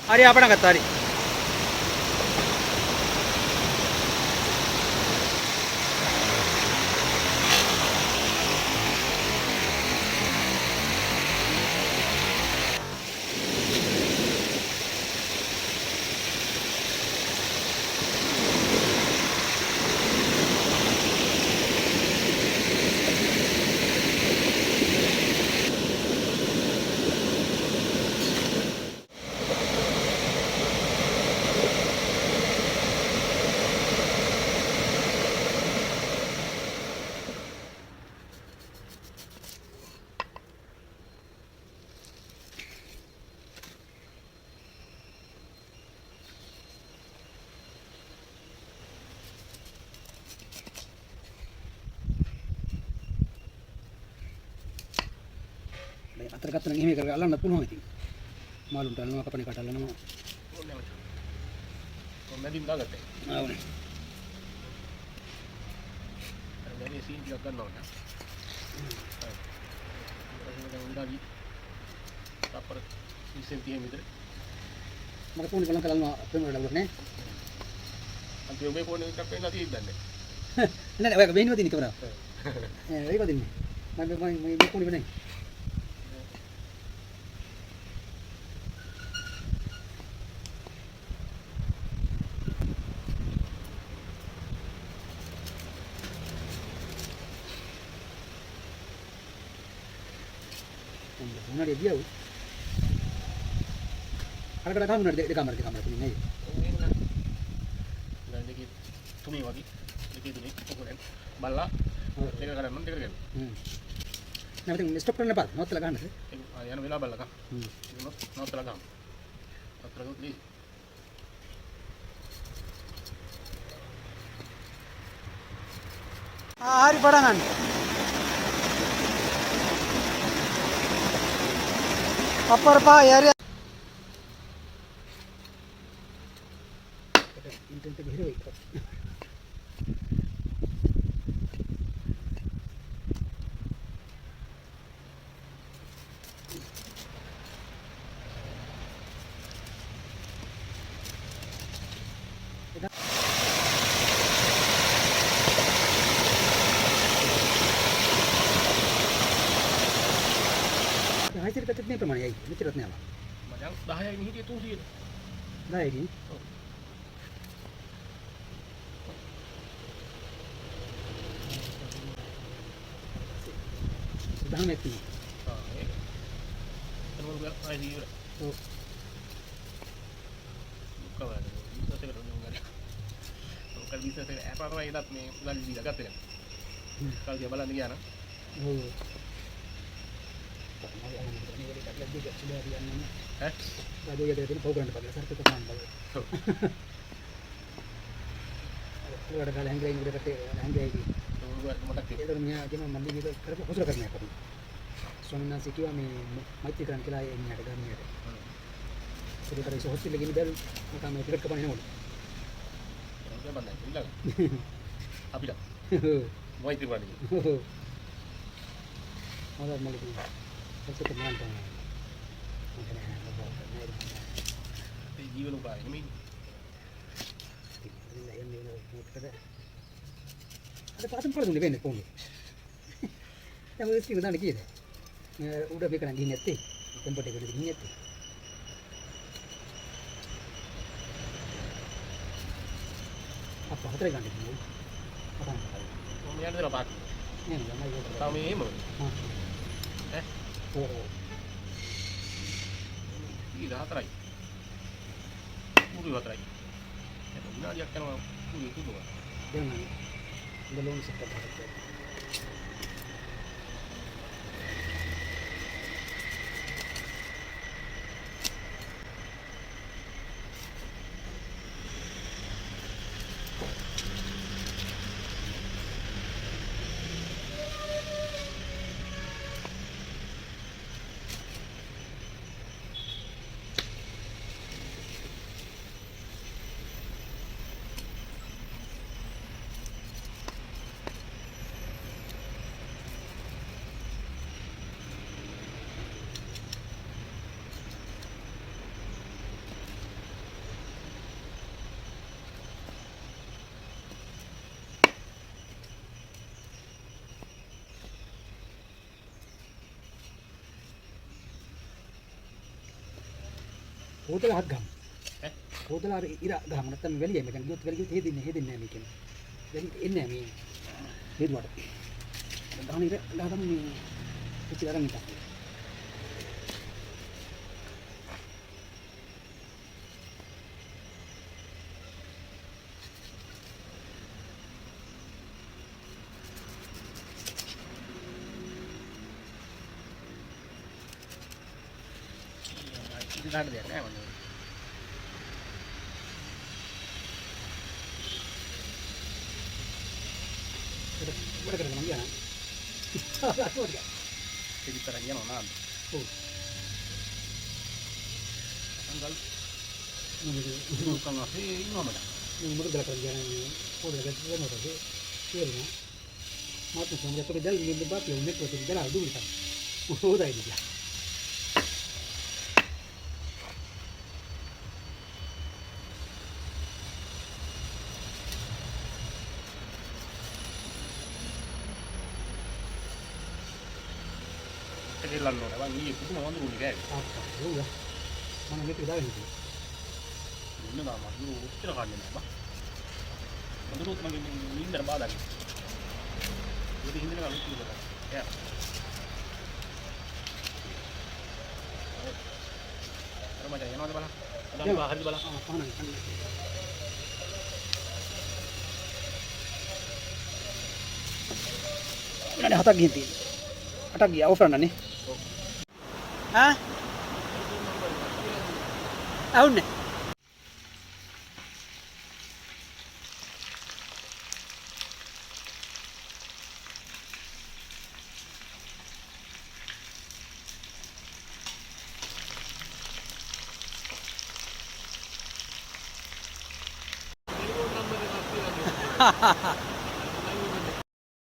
හරි අපණ ගත්තා හරි. අතර ගත්ත නම් එහෙම කරලා අල්ලන්නත් පුළුවන් ඉතින්. මාළුන්ට අල්ලනවා කපන එකට අල්ලනවා. ඕනේ මචං. කොම්මැදින් දාගත්තේ. ආවනේ. අර මැනේ සීන් ටිකක් ගන්නවා නේද? හරි. උඩාවි. තප්පර 20 cm විතර. මට ෆෝන් එකක් කරලා පෙන්වන්න ලබුණා නේ. අන්තිම ඔබේ ෆෝන් එකක් පෙන්නලා තියෙන්නේ. නෑ ඔය වෙන්නේ වදින්න කවරා. ඒක වදින්නේ. මම ෆෝන් එක නෑ. මොනවද දියව? අරකට ගහන්න නේද දෙකම තුනේ නේද? දැන් දෙකේ තුනේ වගේ දෙකේ තුනේ ඔකෙන් බල්ලා දෙක කරන්න දෙක කරගන්න. නැවතින් ස්ටොප් කරන්න බෑ. නවත්තලා ගන්නද? ඒක යන වෙලාව බල්ලා ගන්න. නවත්තලා ගන්න. නවත්තලා ගන්න. හරි පටන් ගන්න. අපර පා යාරිය. इंटेंट घेरे हुए हाइसिर का कितने प्रमाण है ये कितने आवा मजाक 10 ini dia 300 दाएगी sudah mati kan mau buat ID oh buka lah bisa saya kalau enggak ada kalau bisa saya apa apa idat nih lagi di dekat ya kalau dia balan dia nah oh juga sudah di anaknya Aduh ya dari program pakai sarto kesan kalau kalau ada kalian yang udah kate yang kayak gitu buat motak itu namanya aja mandi gitu karena khusus करना है कभी स्वामी नासी किया में माइती करने के लिए ini ada kami ada sudah dari hospital lagi baru kami tiket ke mana dia bandai enggak api dah mau itu bani ada malu itu kenalan tuh ජීවන උපාය නෙමෙයි. අද පාසම් පොළොන්නේ වෙන්නේ කොහොමද? දැන් ඔය ස්ක්‍රීන් දාන්න කීයද? උඩ මේක නම් ගිහින් නැත්තේ. කම්පියුටර් එකට ගිහින් නැත්තේ. අප්පා හතරේ ගන්න කිව්වා. අප්පා කොහොම යන්නද පාක්? නෑ නෑ මම ඒක. තාම එහෙම. ඈ? ඕ. ඊට හතරයි. මුළු හතරයි. ඒක විනාඩියක් යනවා මුළු කුදුවා. දැන් බලන්න සෙට් කරලා හොදලා හත් ගම. ඈ හොදලා අර ඉර ගම නැත්තම් වැලිය මේකන් ගියොත් වැලිය හේදින්නේ නැහැ මේකෙන්. වැලි එන්නේ නැහැ මේ හේදුවට. දාන ඉර ගහගම මේ ඉච්ච ගන්න ඉතින්. ඉතින් ගන්න දෙයක් නෑ මම. වැඩ කරගෙන ගියා. පිළිතරන් යනවා නාන්න. ඔව්. අංගල් මොකද දුකම හේ ඉන්නවමද? මොකද කරගෙන යන්නේ පොඩ්ඩක් ගන්න මොකද කියලා මාත් සම්ජාතක දැල් මෙන්න බාපිය උනේ ප්‍රති දලා අඩු විතර හොදයි කියලා එදෙල්ලන්න ඕනේ. මං ඊයේ පුදුම වඳුරුනේ ගෑවේ. ආප්පා ඔව් මම මේක දාගෙන ඉන්න බා මම උත්තර ගන්නේ නෑ බා. වඳුරුත් මගේ නින්දර බාදන්නේ. ඒක හින්දා කලුත් කියලා. යා. අර මචං යනවාද බලන්න. අද බා හරිද බලන්න. පහනයි අනේ හතක් ගිහින් තියෙනවා. අටක් ගියා ඔෆර් නනේ. ඈ? අවුන්නේ.